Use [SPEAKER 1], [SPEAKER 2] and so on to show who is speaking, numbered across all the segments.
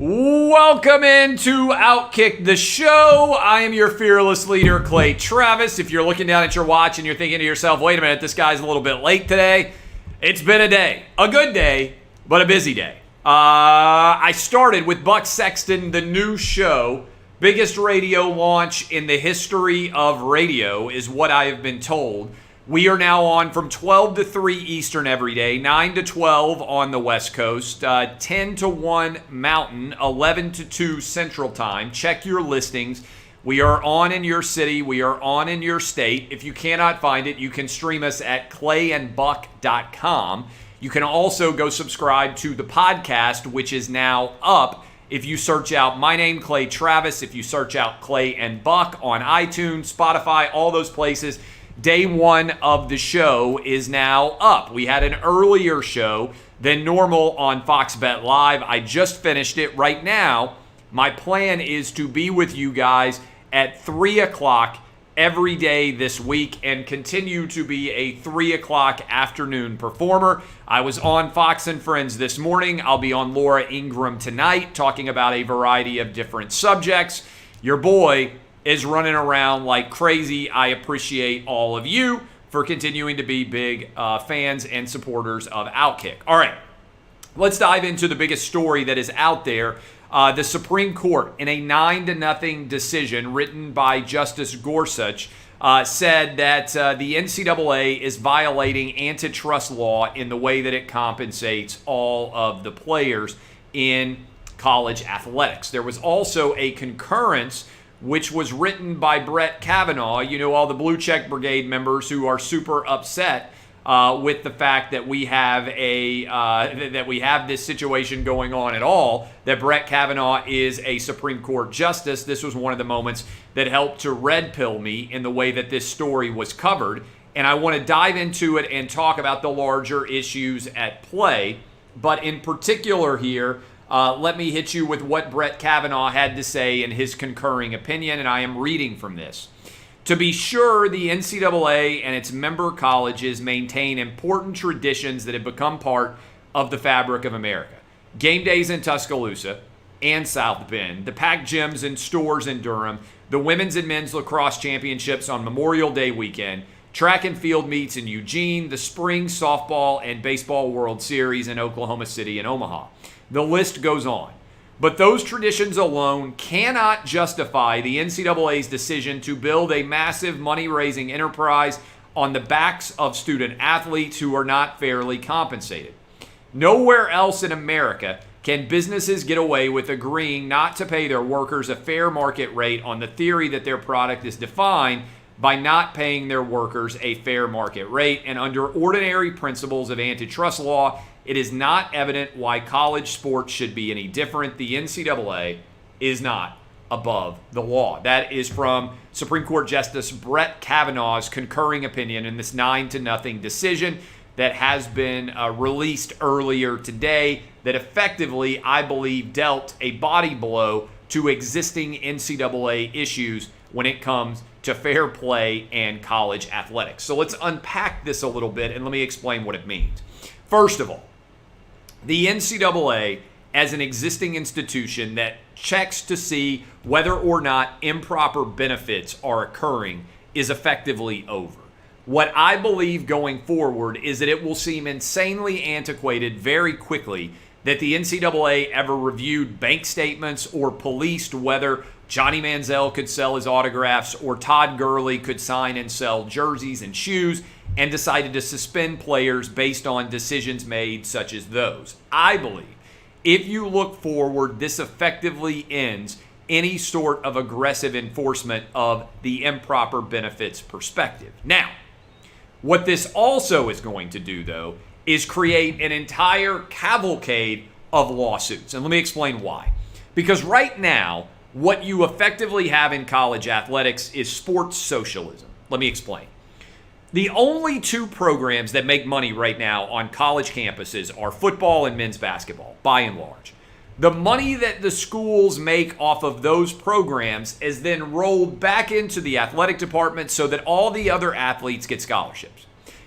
[SPEAKER 1] Welcome into OutKick the Show. I am your fearless leader, Clay Travis. If you're looking down at your watch and you're thinking to yourself, wait a minute, this guy's a little bit late today. It's been a day. A good day, but a busy day. I started with Buck Sexton, the new show. Biggest radio launch in the history of radio is what I have been told. We are now on from 12 to 3 Eastern every day, 9 to 12 on the West Coast, 10 to 1 Mountain, 11 to 2 Central Time. Check your listings. We are on in your city. We are on in your state. If you cannot find it, you can stream us at clayandbuck.com. You can also go subscribe to the podcast, which is now up. If you search out my name, Clay Travis, if you search out Clay and Buck on iTunes, Spotify, all those places, Day one of the show is now up. We had an earlier show than normal on Fox Bet Live. I just finished it. Right now, my plan is to be with you guys at 3 o'clock every day this week and continue to be a 3 o'clock afternoon performer. I was on Fox and Friends this morning. I'll be on Laura Ingraham tonight talking about a variety of different subjects. Your boy is running around like crazy. I appreciate all of you for continuing to be big fans and supporters of OutKick. All right, let's dive into the biggest story that is out there. The Supreme Court, in a 9-0 decision written by Justice Gorsuch, said that the NCAA is violating antitrust law in the way that it compensates all of the players in college athletics. There was also a concurrence which was written by Brett Kavanaugh. You know, all the Blue Check Brigade members who are super upset with the fact that we have this situation going on at all, that Brett Kavanaugh is a Supreme Court justice. This was one of the moments that helped to red pill me in the way that this story was covered. And I want to dive into it and talk about the larger issues at play. But in particular here, let me hit you with what Brett Kavanaugh had to say in his concurring opinion, and I am reading from this. To be sure, the NCAA and its member colleges maintain important traditions that have become part of the fabric of America. Game days in Tuscaloosa and South Bend, the packed gyms and stores in Durham, the women's and men's lacrosse championships on Memorial Day weekend, track and field meets in Eugene, the spring softball and baseball World Series in Oklahoma City and Omaha. The list goes on. But those traditions alone cannot justify the NCAA's decision to build a massive money-raising enterprise on the backs of student athletes who are not fairly compensated. Nowhere else in America can businesses get away with agreeing not to pay their workers a fair market rate on the theory that their product is defined by not paying their workers a fair market rate. And under ordinary principles of antitrust law, it is not evident why college sports should be any different. The NCAA is not above the law. That is from Supreme Court Justice Brett Kavanaugh's concurring opinion in this 9-0 decision that has been released earlier today that effectively, I believe, dealt a body blow to existing NCAA issues when it comes to fair play and college athletics. So let's unpack this a little bit and let me explain what it means. First of all, the NCAA, as an existing institution that checks to see whether or not improper benefits are occurring, is effectively over. What I believe going forward is that it will seem insanely antiquated very quickly that the NCAA ever reviewed bank statements or policed whether Johnny Manziel could sell his autographs or Todd Gurley could sign and sell jerseys and shoes, and decided to suspend players based on decisions made such as those. I believe if you look forward, this effectively ends any sort of aggressive enforcement of the improper benefits perspective. Now, what this also is going to do, though, is create an entire cavalcade of lawsuits. And let me explain why. Because right now, what you effectively have in college athletics is sports socialism. Let me explain. The only two programs that make money right now on college campuses are football and men's basketball, by and large. The money that the schools make off of those programs is then rolled back into the athletic department so that all the other athletes get scholarships.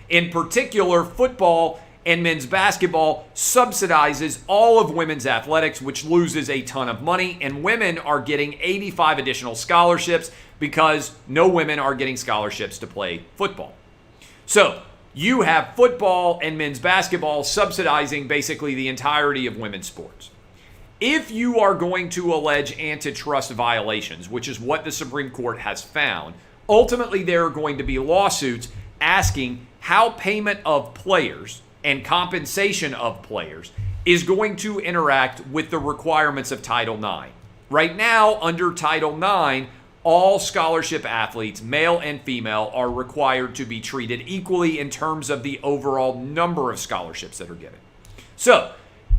[SPEAKER 1] In particular, football and men's basketball subsidizes all of women's athletics, which loses a ton of money, and women are getting 85 additional scholarships because no women are getting scholarships to play football. So you have football and men's basketball subsidizing basically the entirety of women's sports. If you are going to allege antitrust violations, which is what the Supreme Court has found, ultimately there are going to be lawsuits asking how payment of players and compensation of players is going to interact with the requirements of Title IX. Right now, under Title IX, all scholarship athletes, male and female, are required to be treated equally in terms of the overall number of scholarships that are given. So,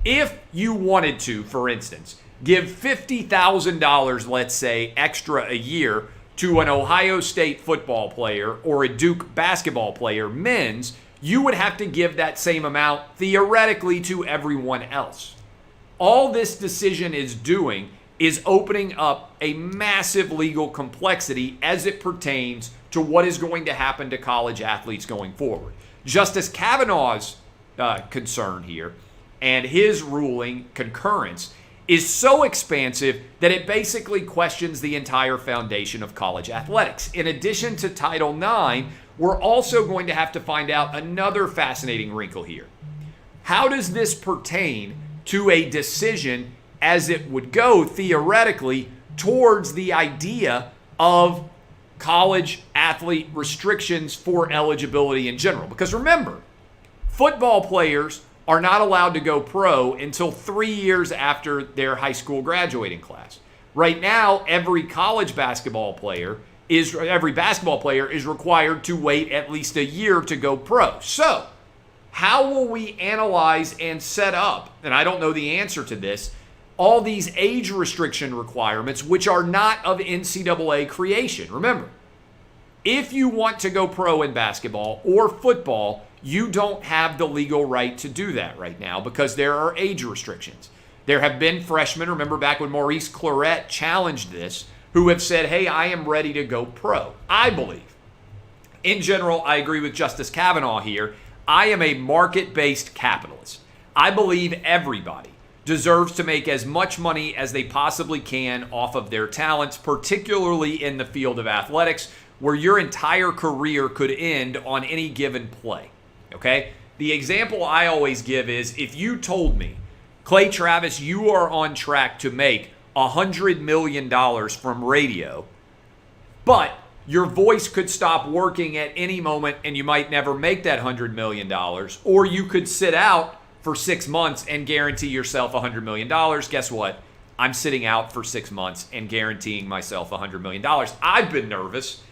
[SPEAKER 1] if you wanted to, for instance, give $50,000, let's say, extra a year to an Ohio State football player or a Duke basketball player, men's, you would have to give that same amount theoretically to everyone else. All this decision is doing is opening up a massive legal complexity as it pertains to what is going to happen to college athletes going forward. Justice Kavanaugh's concern here and his ruling concurrence is so expansive that it basically questions the entire foundation of college athletics. In addition to Title IX, we're also going to have to find out another fascinating wrinkle here. How does this pertain to a decision as it would go theoretically towards the idea of college athlete restrictions for eligibility in general? Because remember, football players are not allowed to go pro until 3 years after their high school graduating class. Right now, every basketball player is required to wait at least a year to go pro. So, how will we analyze and set up, and I don't know the answer to this, all these age restriction requirements, which are not of NCAA creation? Remember, if you want to go pro in basketball or football, you don't have the legal right to do that right now because there are age restrictions. There have been freshmen, remember back when Maurice Clarett challenged this, who have said, hey, I am ready to go pro. I believe. In general, I agree with Justice Kavanaugh here. I am a market-based capitalist. I believe everybody deserves to make as much money as they possibly can off of their talents, particularly in the field of athletics, where your entire career could end on any given play. Okay? The example I always give is if you told me, Clay Travis, you are on track to make $100 million from radio, but your voice could stop working at any moment and you might never make that $100 million, or you could sit out for 6 months and guarantee yourself $100 million. Guess what? I'm sitting out for 6 months and guaranteeing myself $100 million. I've been nervous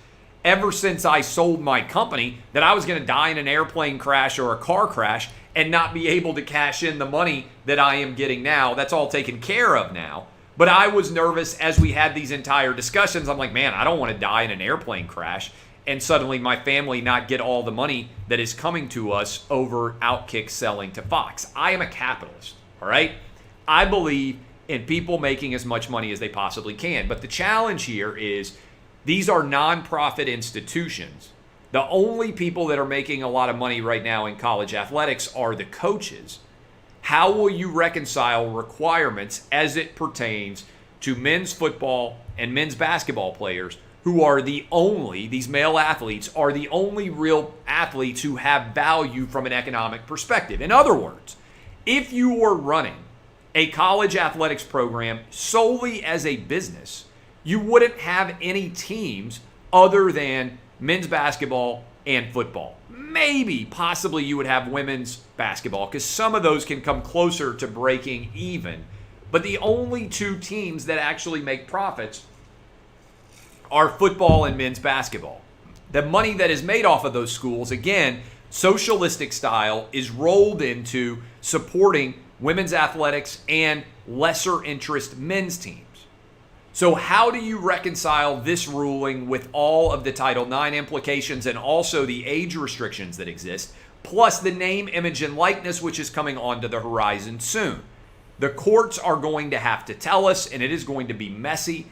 [SPEAKER 1] ever since I sold my company that I was going to die in an airplane crash or a car crash and not be able to cash in the money that I am getting now. That's all taken care of now. But I was nervous as we had these entire discussions. I'm like, man, I don't want to die in an airplane crash and suddenly my family not get all the money that is coming to us over OutKick selling to Fox. I am a capitalist, all right? I believe in people making as much money as they possibly can. But the challenge here is these are nonprofit institutions. The only people that are making a lot of money right now in college athletics are the coaches. How will you reconcile requirements as it pertains to men's football and men's basketball players who are these male athletes are the only real athletes who have value from an economic perspective? In other words, if you were running a college athletics program solely as a business, you wouldn't have any teams other than men's basketball and football. Maybe, possibly you would have women's basketball because some of those can come closer to breaking even. But the only two teams that actually make profits are football and men's basketball. The money that is made off of those schools, again, socialistic style, is rolled into supporting women's athletics and lesser interest men's teams. So how do you reconcile this ruling with all of the Title IX implications and also the age restrictions that exist, plus the name, image, and likeness, which is coming onto the horizon soon? The courts are going to have to tell us, and it is going to be messy.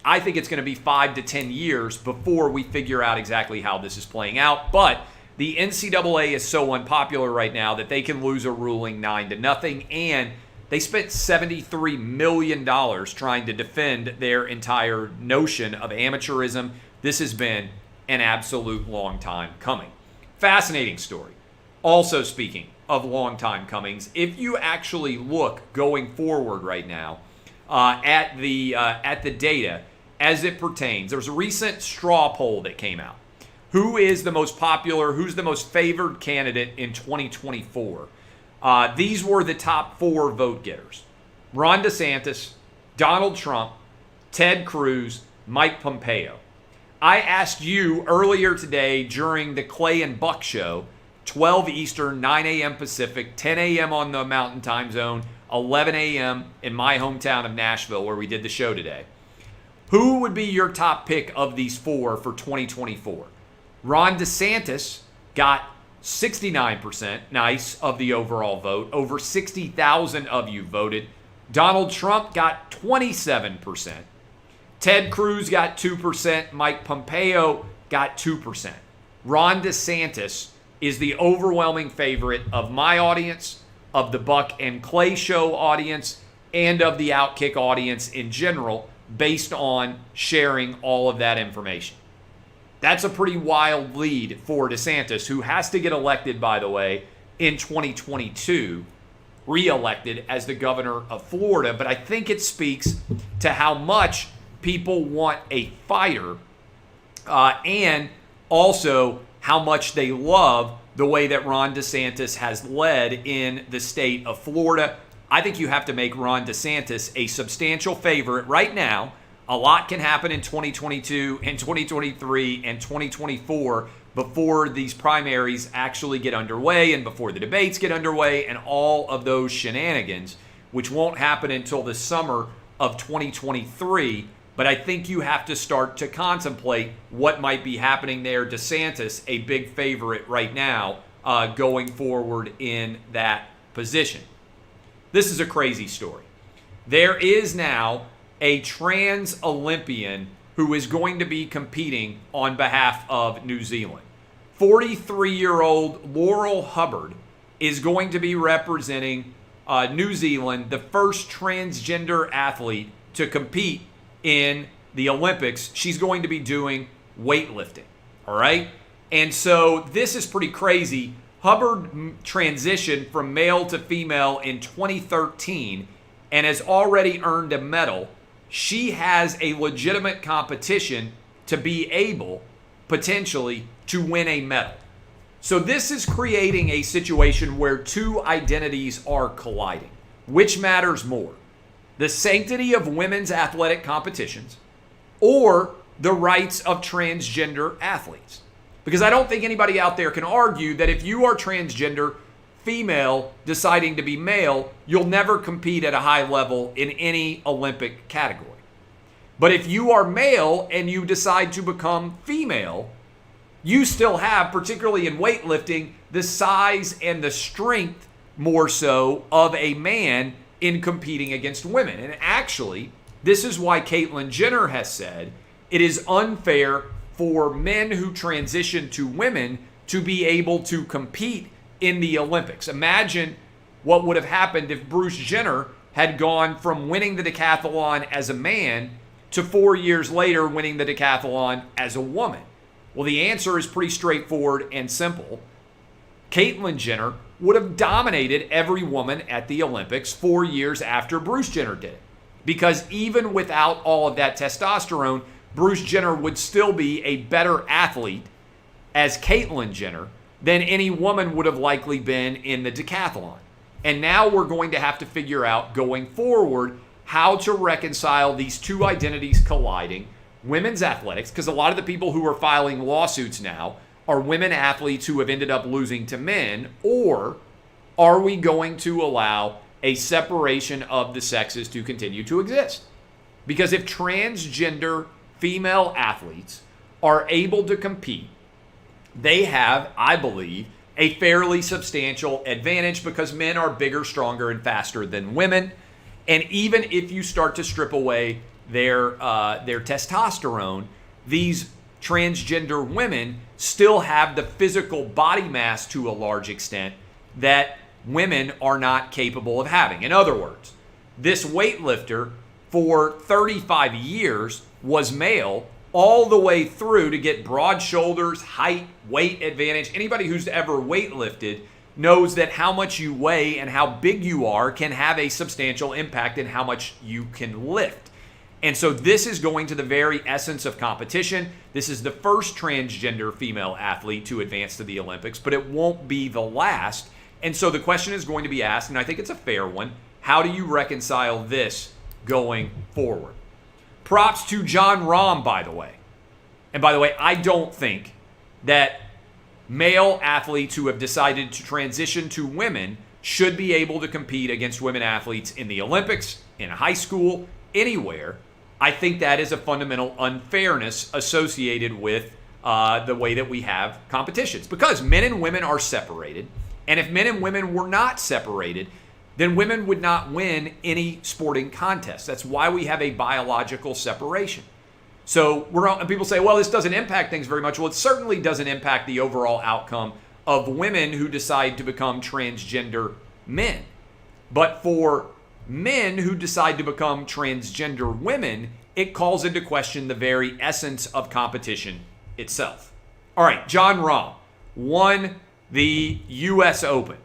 [SPEAKER 1] I think it's going to be 5 to 10 years before we figure out exactly how this is playing out. But the NCAA is so unpopular right now that they can lose a ruling 9-0, and they spent $73 million trying to defend their entire notion of amateurism. This has been an absolute long time coming. Fascinating story. Also, speaking of long time comings, if you actually look going forward right now at the data as it pertains, there was a recent straw poll that came out. Who is the most popular, who's the most favored candidate in 2024? These were the top 4 vote getters. Ron DeSantis, Donald Trump, Ted Cruz, Mike Pompeo. I asked you earlier today during the Clay and Buck show, 12 Eastern, 9 a.m. Pacific, 10 a.m. on the Mountain Time Zone, 11 a.m. in my hometown of Nashville where we did the show today. Who would be your top pick of these 4 for 2024? Ron DeSantis got 69%, nice, of the overall vote. Over 60,000 of you voted. Donald Trump got 27%. Ted Cruz got 2%. Mike Pompeo got 2%. Ron DeSantis is the overwhelming favorite of my audience, of the Buck and Clay show audience, and of the OutKick audience in general, based on sharing all of that information. That's a pretty wild lead for DeSantis, who has to get elected, by the way, in 2022, re-elected as the governor of Florida. But I think it speaks to how much people want a fighter and also how much they love the way that Ron DeSantis has led in the state of Florida. I think you have to make Ron DeSantis a substantial favorite right now. A lot can happen in 2022 and 2023 and 2024 before these primaries actually get underway and before the debates get underway and all of those shenanigans, which won't happen until the summer of 2023. But I think you have to start to contemplate what might be happening there. DeSantis, a big favorite right now, going forward in that position. This is a crazy story. There is now a trans Olympian who is going to be competing on behalf of New Zealand. 43-year-old Laurel Hubbard is going to be representing New Zealand, the first transgender athlete to compete in the Olympics. She's going to be doing weightlifting, all right? And so this is pretty crazy. Hubbard transitioned from male to female in 2013 and has already earned a medal. She has a legitimate competition to be able, potentially, to win a medal. So this is creating a situation where 2 identities are colliding. Which matters more? The sanctity of women's athletic competitions or the rights of transgender athletes? Because I don't think anybody out there can argue that if you are transgender, female, deciding to be male, you'll never compete at a high level in any Olympic category. But if you are male and you decide to become female, you still have, particularly in weightlifting, the size and the strength more so of a man in competing against women. And actually, this is why Caitlyn Jenner has said it is unfair for men who transition to women to be able to compete in the Olympics. Imagine what would have happened if Bruce Jenner had gone from winning the decathlon as a man to 4 years later winning the decathlon as a woman. Well, the answer is pretty straightforward and simple. Caitlyn Jenner would have dominated every woman at the Olympics 4 years after Bruce Jenner did it. Because even without all of that testosterone, Bruce Jenner would still be a better athlete as Caitlyn Jenner than any woman would have likely been in the decathlon. And now we're going to have to figure out going forward how to reconcile these 2 identities colliding. Women's athletics, because a lot of the people who are filing lawsuits now are women athletes who have ended up losing to men, or are we going to allow a separation of the sexes to continue to exist? Because if transgender female athletes are able to compete, they have, I believe, a fairly substantial advantage because men are bigger, stronger, and faster than women. And even if you start to strip away their testosterone, these transgender women still have the physical body mass to a large extent that women are not capable of having. In other words, this weightlifter for 35 years was male all the way through to get broad shoulders, height, weight advantage. Anybody who's ever weightlifted knows that how much you weigh and how big you are can have a substantial impact in how much you can lift. And so this is going to the very essence of competition. This is the first transgender female athlete to advance to the Olympics, but it won't be the last. And so the question is going to be asked, and I think it's a fair one, how do you reconcile this going forward? Props to Jon Rahm, by the way. And by the way, I don't think that male athletes who have decided to transition to women should be able to compete against women athletes in the Olympics, in high school, anywhere. I think that is a fundamental unfairness associated with the way that we have competitions. Because men and women are separated. And if men and women were not separated, then women would not win any sporting contest. That's why we have a biological separation. So people say, well, this doesn't impact things very much. Well, it certainly doesn't impact the overall outcome of women who decide to become transgender men. But for men who decide to become transgender women, it calls into question the very essence of competition itself. All right, Jon Rahm won the U.S. Open.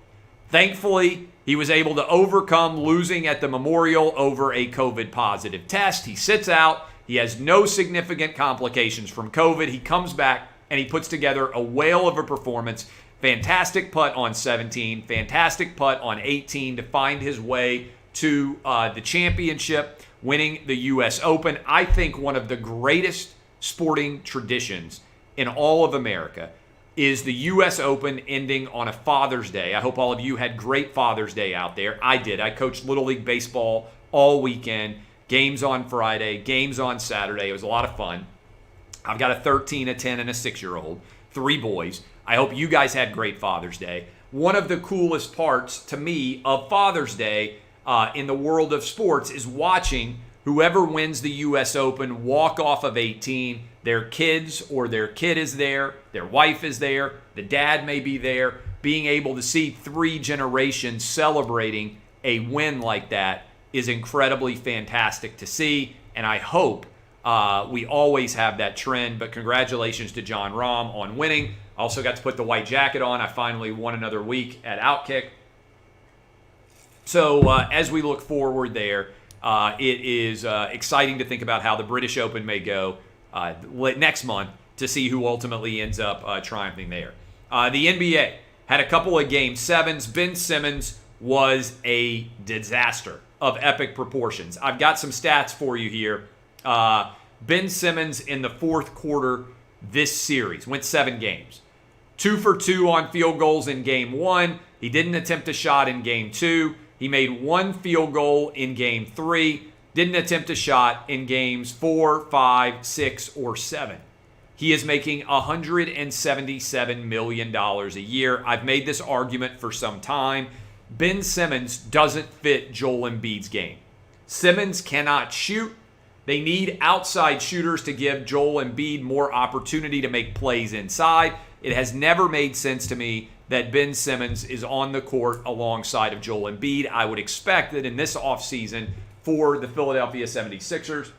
[SPEAKER 1] Thankfully, he was able to overcome losing at the Memorial over a COVID positive test. He sits out. He has no significant complications from COVID. He comes back and he puts together a whale of a performance. Fantastic putt on 17, fantastic putt on 18 to find his way to the championship, winning the U.S. Open. I think one of the greatest sporting traditions in all of America is the U.S. Open ending on a Father's Day. I hope all of you had great Father's Day out there. I did. I coached Little League Baseball all weekend. Games on Friday, games on Saturday. It was a lot of fun. I've got a 13, a 10, and a 6-year-old, 3 boys. I hope you guys had great Father's Day. One of the coolest parts to me of Father's Day in the world of sports is watching whoever wins the U.S. Open walk off of 18. Their kids or their kid is there, their wife is there, the dad may be there. Being able to see 3 generations celebrating a win like that is incredibly fantastic to see, and I hope we always have that trend. But congratulations to Jon Rahm on winning. I also got to put the white jacket on. I finally won another week at OutKick. So as we look forward there, it is exciting to think about how the British Open may go next month to see who ultimately ends up triumphing there. The NBA had a couple of Game 7s. Ben Simmons was a disaster of epic proportions. I've got some stats for you here. Ben Simmons in the fourth quarter this series went 7 games. 2 for 2 on field goals in Game 1. He didn't attempt a shot in Game 2. He made 1 field goal in Game 3. Didn't attempt a shot in Games 4, 5, 6, or 7. He is making $177 million a year. I've made this argument for some time. Ben Simmons doesn't fit Joel Embiid's game. Simmons cannot shoot. They need outside shooters to give Joel Embiid more opportunity to make plays inside. It has never made sense to me that Ben Simmons is on the court alongside of Joel Embiid. I would expect that in this offseason for the Philadelphia 76ers,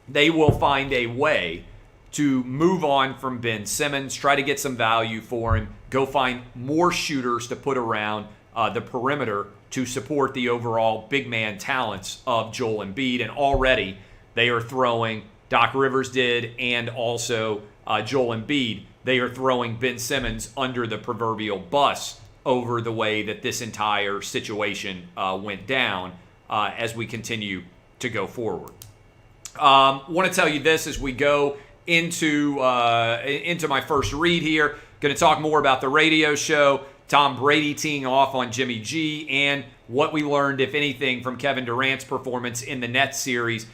[SPEAKER 1] they will find a way to move on from Ben Simmons, try to get some value for him, go find more shooters to put around the perimeter to support the overall big man talents of Joel Embiid. And already they are throwing, Doc Rivers did, and also Joel Embiid, they are throwing Ben Simmons under the proverbial bus over the way that this entire situation went down as we continue to go forward. Want to tell you this as we go into my first read here. Going to talk more about the radio show, Tom Brady teeing off on Jimmy G, and what we learned, if anything, from Kevin Durant's performance in the Nets series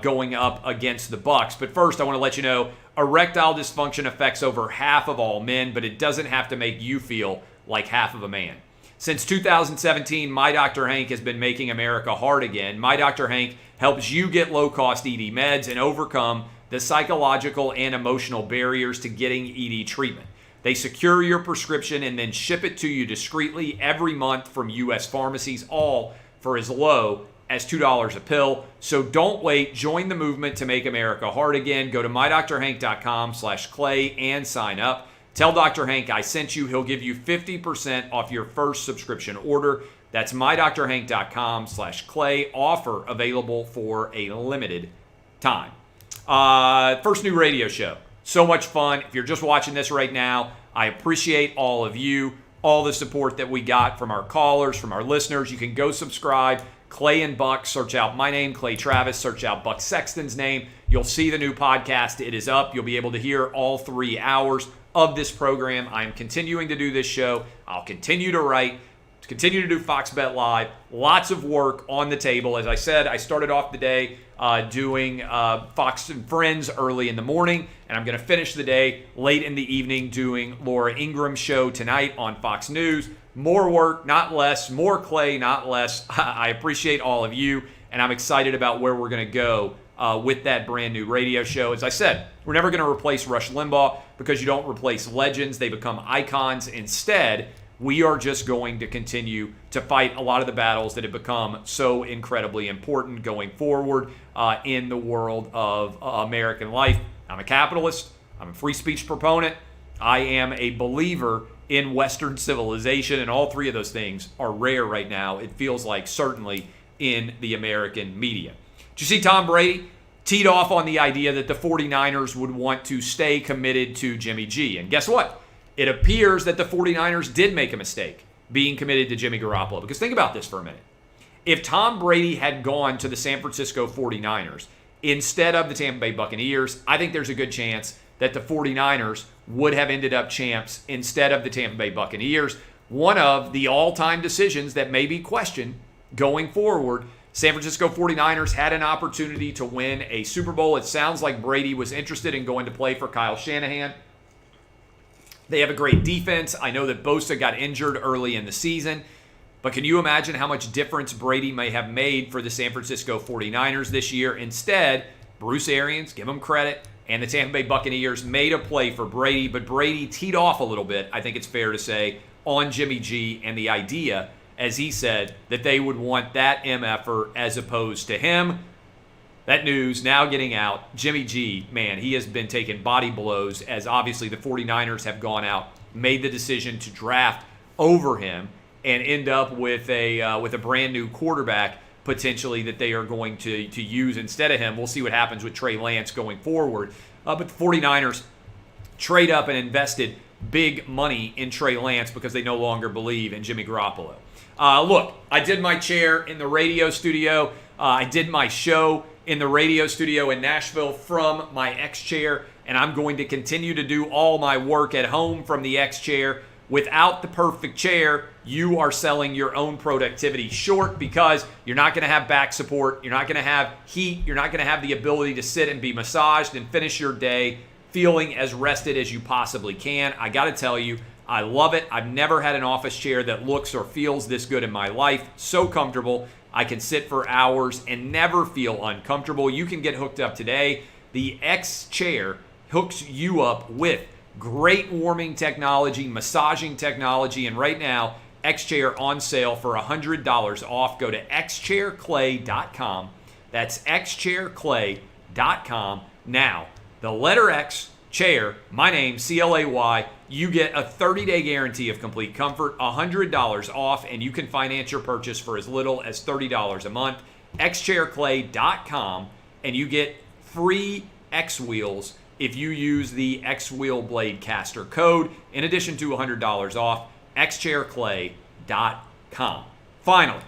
[SPEAKER 1] going up against the Bucks. But first, I want to let you know, erectile dysfunction affects over half of all men, but it doesn't have to make you feel like half of a man. Since 2017, My Dr. Hank has been making America hard again. My Dr. Hank helps you get low-cost ED meds and overcome the psychological and emotional barriers to getting ED treatment. They secure your prescription and then ship it to you discreetly every month from U.S. pharmacies, all for as low as $2 a pill. So don't wait. Join the movement to make America hard again. Go to mydrhank.com/clay and sign up. Tell Dr. Hank I sent you. He'll give you 50% off your first subscription order. That's mydrhank.com/clay. Offer available for a limited time. First new radio show. So much fun. If you're just watching this right now, I appreciate all of you, all the support that we got from our callers, from our listeners. You can go subscribe. Clay and Buck, search out my name, Clay Travis, search out Buck Sexton's name. You'll see the new podcast. It is up. You'll be able to hear all 3 hours of this program. I'm continuing to do this show. I'll continue to write, continue to do Fox Bet Live. Lots of work on the table. As I said, I started off the day doing Fox and Friends early in the morning, and I'm going to finish the day late in the evening doing Laura Ingram's show tonight on Fox News. More work, not less. More Clay, not less. I appreciate all of you, and I'm excited about where we're going to go with that brand new radio show. As I said, we're never going to replace Rush Limbaugh because you don't replace legends. They become icons. Instead, we are just going to continue to fight a lot of the battles that have become so incredibly important going forward in the world of American life. I'm a capitalist. I'm a free speech proponent. I am a believer in Western civilization, and all 3 of those things are rare right now. It feels like certainly in the American media. Did you see Tom Brady teed off on the idea that the 49ers would want to stay committed to Jimmy G? And guess what? It appears that the 49ers did make a mistake being committed to Jimmy Garoppolo. Because think about this for a minute. If Tom Brady had gone to the San Francisco 49ers instead of the Tampa Bay Buccaneers, I think there's a good chance that the 49ers would have ended up champs instead of the Tampa Bay Buccaneers. One of the all-time decisions that may be questioned going forward. San Francisco 49ers had an opportunity to win a Super Bowl. It sounds like Brady was interested in going to play for Kyle Shanahan. They have a great defense. I know that Bosa got injured early in the season. But can you imagine how much difference Brady may have made for the San Francisco 49ers this year? Instead, Bruce Arians, give him credit, and the Tampa Bay Buccaneers made a play for Brady, but Brady teed off a little bit, I think it's fair to say, on Jimmy G and the idea, as he said, that they would want that MFer as opposed to him. That news now getting out. Jimmy G, man, he has been taking body blows as obviously the 49ers have gone out, made the decision to draft over him and end up with a brand new quarterback potentially that they are going to use instead of him. We'll see what happens with Trey Lance going forward. But the 49ers trade up and invested big money in Trey Lance because they no longer believe in Jimmy Garoppolo. Look, I did my chair in the radio studio. I did my show in the radio studio in Nashville from my X chair, and I'm going to continue to do all my work at home from the X chair. Without the perfect chair, you are selling your own productivity short because you're not going to have back support, you're not going to have heat, you're not going to have the ability to sit and be massaged and finish your day feeling as rested as you possibly can. I got to tell you, I love it. I've never had an office chair that looks or feels this good in my life. So comfortable. I can sit for hours and never feel uncomfortable. You can get hooked up today. The X chair hooks you up with great warming technology, massaging technology, and right now, X-Chair on sale for $100 off. Go to xchairclay.com. That's xchairclay.com. Now, the letter X, chair, my name, C-L-A-Y, you get a 30-day guarantee of complete comfort, $100 off, and you can finance your purchase for as little as $30 a month. xchairclay.com, and you get free X wheels if you use the X Wheel Blade Caster code, in addition to $100 off, xchairclay.com. Finally,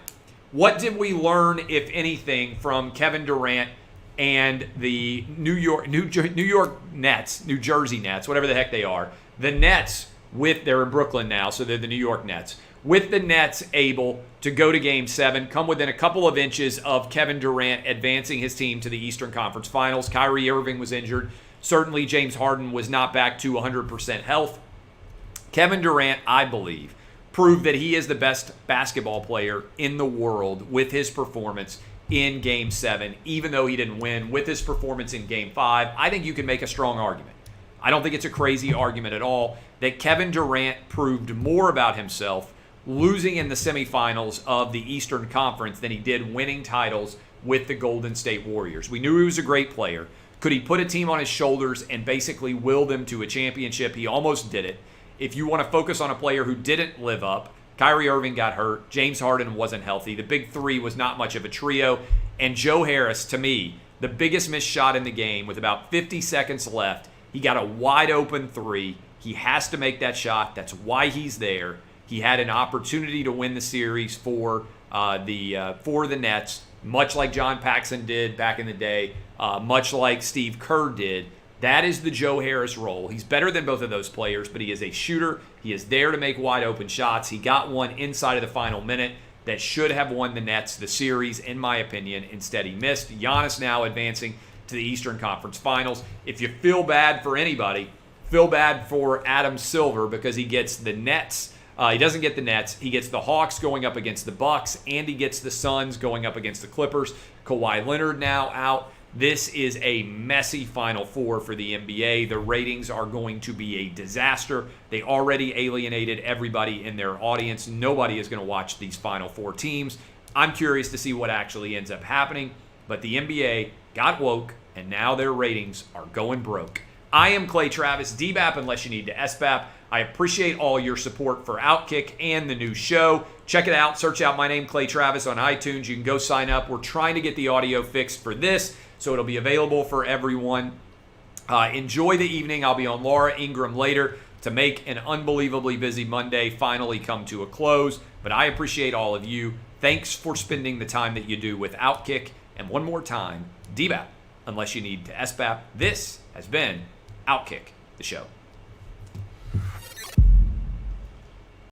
[SPEAKER 1] what did we learn, if anything, from Kevin Durant and the New Jersey Nets, whatever the heck they are? The Nets, they're in Brooklyn now, so they're the New York Nets. With the Nets able to go to Game 7, come within a couple of inches of Kevin Durant advancing his team to the Eastern Conference Finals. Kyrie Irving was injured. Certainly, James Harden was not back to 100% health. Kevin Durant, I believe, proved that he is the best basketball player in the world with his performance in Game 7, even though he didn't win with his performance in Game 5. I think you can make a strong argument. I don't think it's a crazy argument at all that Kevin Durant proved more about himself losing in the semifinals of the Eastern Conference than he did winning titles with the Golden State Warriors. We knew he was a great player. Could he put a team on his shoulders and basically will them to a championship? He almost did it. If you want to focus on a player who didn't live up, Kyrie Irving got hurt. James Harden wasn't healthy. The big three was not much of a trio. And Joe Harris, to me, the biggest missed shot in the game with about 50 seconds left. He got a wide open three. He has to make that shot. That's why he's there. He had an opportunity to win the series for the Nets, much like John Paxson did back in the day, much like Steve Kerr did. That is the Joe Harris role. He's better than both of those players, but he is a shooter. He is there to make wide open shots. He got one inside of the final minute that should have won the Nets the series, in my opinion. Instead, he missed. Giannis now advancing to the Eastern Conference Finals. If you feel bad for anybody, feel bad for Adam Silver because he gets the Nets. He doesn't get the Nets. He gets the Hawks going up against the Bucks, and he gets the Suns going up against the Clippers. Kawhi Leonard now out. This is a messy Final Four for the NBA. The ratings are going to be a disaster. They already alienated everybody in their audience. Nobody is going to watch these Final Four teams. I'm curious to see what actually ends up happening, but the NBA got woke, and now their ratings are going broke. I am Clay Travis, DBAP unless you need to SBAP. I appreciate all your support for OutKick and the new show. Check it out. Search out my name, Clay Travis, on iTunes. You can go sign up. We're trying to get the audio fixed for this, so it'll be available for everyone. Enjoy the evening. I'll be on Laura Ingraham later to make an unbelievably busy Monday finally come to a close. But I appreciate all of you. Thanks for spending the time that you do with OutKick. And one more time, DBAP, unless you need to SBAP. This has been OutKick the Show.